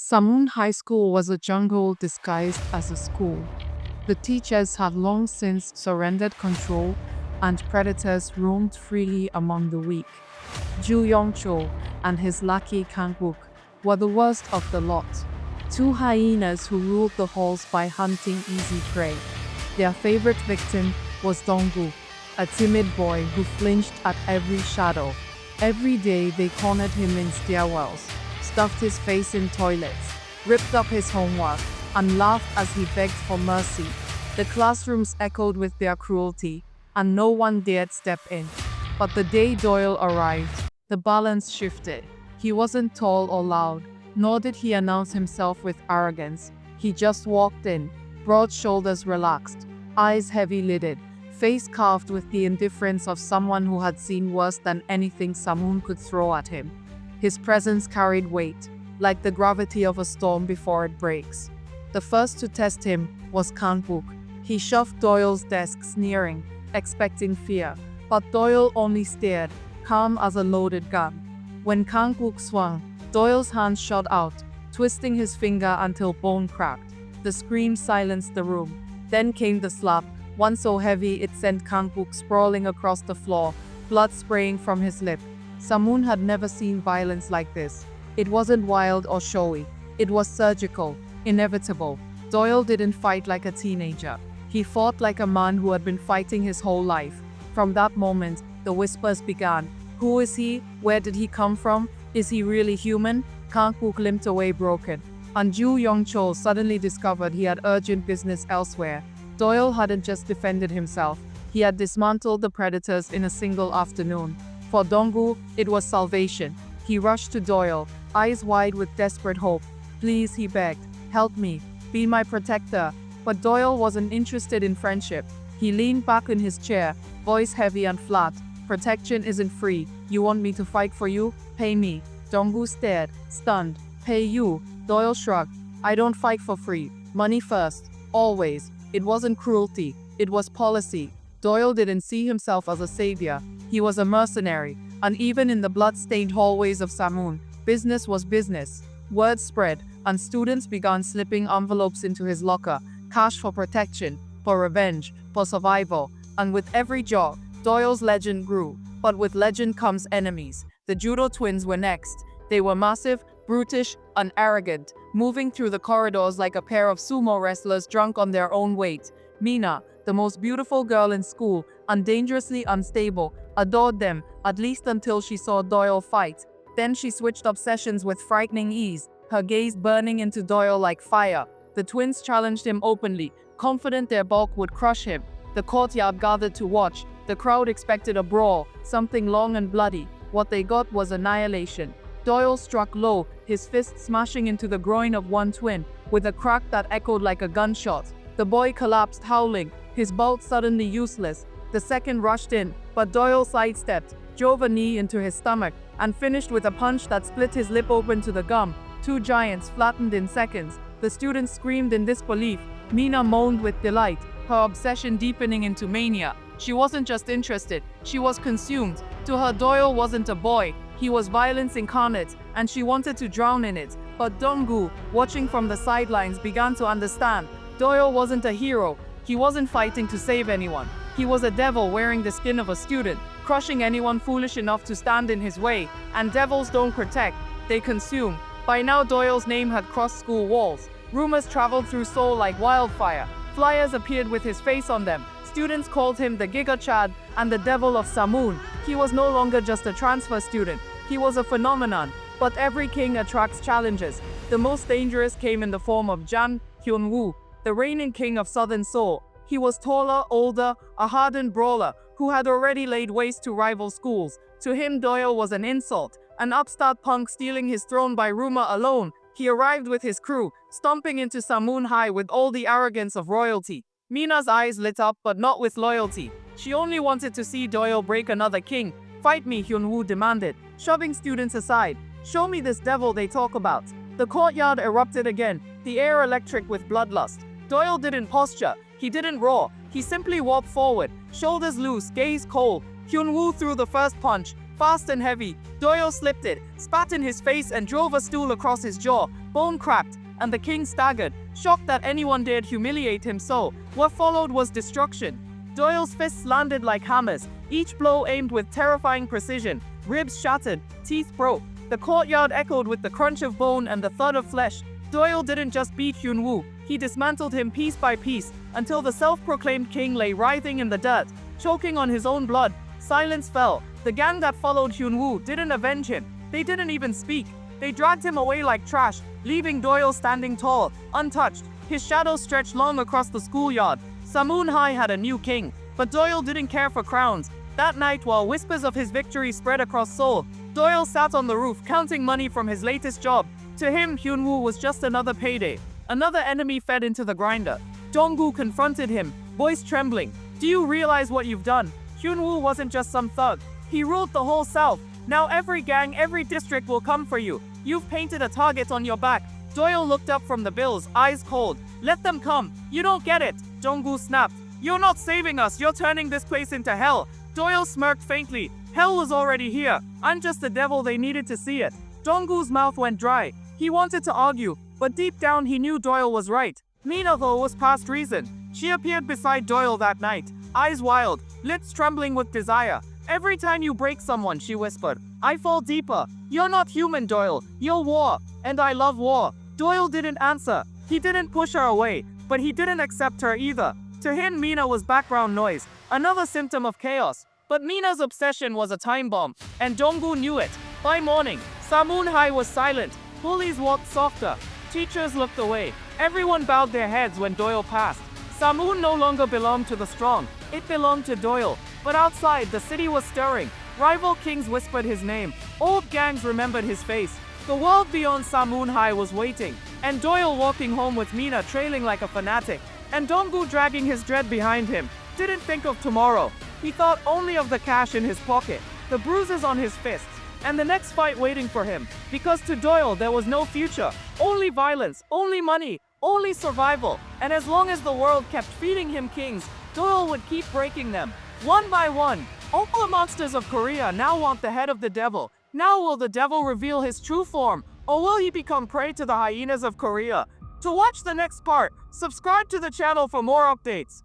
Samun High School was a jungle disguised as a school. The teachers had long since surrendered control, and predators roamed freely among the weak. Ju Yongcho and his lackey Kangwook were the worst of the lot, two hyenas who ruled the halls by hunting easy prey. Their favorite victim was Donggu, a timid boy who flinched at every shadow. Every day they cornered him in stairwells, stuffed his face in toilets, ripped up his homework, and laughed as he begged for mercy. The classrooms echoed with their cruelty, and no one dared step in. But the day Doyle arrived, the balance shifted. He wasn't tall or loud, nor did he announce himself with arrogance. He just walked in, broad shoulders relaxed, eyes heavy-lidded, face carved with the indifference of someone who had seen worse than anything Samun could throw at him. His presence carried weight, like the gravity of a storm before it breaks. The first to test him was Kangwook. He shoved Doyle's desk, sneering, expecting fear. But Doyle only stared, calm as a loaded gun. When Kangwook swung, Doyle's hand shot out, twisting his finger until bone cracked. The scream silenced the room. Then came the slap, one so heavy it sent Kangwook sprawling across the floor, blood spraying from his lip. Samun had never seen violence like this. It wasn't wild or showy. It was surgical, inevitable. Doyle didn't fight like a teenager. He fought like a man who had been fighting his whole life. From that moment, the whispers began. Who is he? Where did he come from? Is he really human? Kangwook limped away broken. And Ju Yongchol suddenly discovered he had urgent business elsewhere. Doyle hadn't just defended himself. He had dismantled the predators in a single afternoon. For Donggu, it was salvation. He rushed to Doyle, eyes wide with desperate hope. Please, he begged, help me, be my protector. But Doyle wasn't interested in friendship. He leaned back in his chair, voice heavy and flat. Protection isn't free. You want me to fight for you? Pay me. Donggu stared, stunned. Pay you? Doyle shrugged. I don't fight for free. Money first. Always. It wasn't cruelty. It was policy. Doyle didn't see himself as a savior. He was a mercenary. And even in the blood-stained hallways of Samun, business was business. Word spread, and students began slipping envelopes into his locker. Cash for protection, for revenge, for survival. And with every job, Doyle's legend grew. But with legend comes enemies. The judo twins were next. They were massive, brutish, and arrogant, moving through the corridors like a pair of sumo wrestlers drunk on their own weight. Mina, the most beautiful girl in school, and dangerously unstable, adored them, at least until she saw Doyle fight. Then she switched obsessions with frightening ease, her gaze burning into Doyle like fire. The twins challenged him openly, confident their bulk would crush him. The courtyard gathered to watch. The crowd expected a brawl, something long and bloody. What they got was annihilation. Doyle struck low, his fist smashing into the groin of one twin, with a crack that echoed like a gunshot. The boy collapsed, howling, his bolt suddenly useless. The second rushed in, but Doyle sidestepped, drove a knee into his stomach, and finished with a punch that split his lip open to the gum. Two giants flattened in seconds. The students screamed in disbelief. Mina moaned with delight, her obsession deepening into mania. She wasn't just interested, she was consumed. To her, Doyle wasn't a boy. He was violence incarnate, and she wanted to drown in it. But Donggu, watching from the sidelines, began to understand. Doyle wasn't a hero. He wasn't fighting to save anyone. He was a devil wearing the skin of a student, crushing anyone foolish enough to stand in his way. And devils don't protect, they consume. By now, Doyle's name had crossed school walls. Rumors traveled through Seoul like wildfire. Flyers appeared with his face on them. Students called him the Giga Chad and the Devil of Samun. He was no longer just a transfer student. He was a phenomenon. But every king attracts challenges. The most dangerous came in the form of Jan Hyun-woo, the reigning king of southern Seoul. He was taller, older, a hardened brawler who had already laid waste to rival schools. To him, Doyle was an insult, an upstart punk stealing his throne by rumor alone. He arrived with his crew, stomping into Samun High with all the arrogance of royalty. Mina's eyes lit up, but not with loyalty. She only wanted to see Doyle break another king. Fight me, Hyun-woo demanded, shoving students aside. Show me this devil they talk about. The courtyard erupted again, the air electric with bloodlust. Doyle didn't posture, he didn't roar. He simply walked forward, shoulders loose, gaze cold. Hyun-woo threw the first punch, fast and heavy. Doyul slipped it, spat in his face and drove a stool across his jaw, bone cracked, and the king staggered, shocked that anyone dared humiliate him so. What followed was destruction. Doyul's fists landed like hammers, each blow aimed with terrifying precision. Ribs shattered, teeth broke. The courtyard echoed with the crunch of bone and the thud of flesh. Doyul didn't just beat Hyunwoo, he dismantled him piece by piece, until the self-proclaimed king lay writhing in the dirt, choking on his own blood. Silence fell. The gang that followed Hyunwoo didn't avenge him. They didn't even speak. They dragged him away like trash, leaving Doyul standing tall, untouched. His shadow stretched long across the schoolyard. Samun High had a new king, but Doyul didn't care for crowns. That night, while whispers of his victory spread across Seoul, Doyul sat on the roof counting money from his latest job. To him, Hyunwoo was just another payday. Another enemy fed into the grinder. Donggu confronted him, voice trembling. Do you realize what you've done? Hyunwoo wasn't just some thug. He ruled the whole South. Now every gang, every district will come for you. You've painted a target on your back. Doyul looked up from the bills, eyes cold. Let them come. You don't get it. Donggu snapped. You're not saving us. You're turning this place into hell. Doyul smirked faintly. Hell was already here. I'm just the devil they needed to see it. Donggu's mouth went dry. He wanted to argue, but deep down he knew Doyul was right. Mina, though, was past reason. She appeared beside Doyul that night, eyes wild, lips trembling with desire. Every time you break someone, she whispered, I fall deeper. You're not human, Doyul. You're war. And I love war. Doyul didn't answer. He didn't push her away, but he didn't accept her either. To him, Mina was background noise, another symptom of chaos. But Mina's obsession was a time bomb, and Donggu knew it. By morning, Samun High was silent. Bullies walked softer. Teachers looked away. Everyone bowed their heads when Doyul passed. Samun no longer belonged to the strong. It belonged to Doyul. But outside, the city was stirring. Rival kings whispered his name. Old gangs remembered his face. The world beyond Samun High was waiting. And Doyul walking home with Mina trailing like a fanatic. And Donggu dragging his dread behind him. Didn't think of tomorrow. He thought only of the cash in his pocket, the bruises on his fists, and the next fight waiting for him. Because to Doyul there was no future. Only violence, only money, only survival. And as long as the world kept feeding him kings, Doyul would keep breaking them. One by one, all the monsters of Korea now want the head of the devil. Now will the devil reveal his true form, or will he become prey to the hyenas of Korea? To watch the next part, subscribe to the channel for more updates.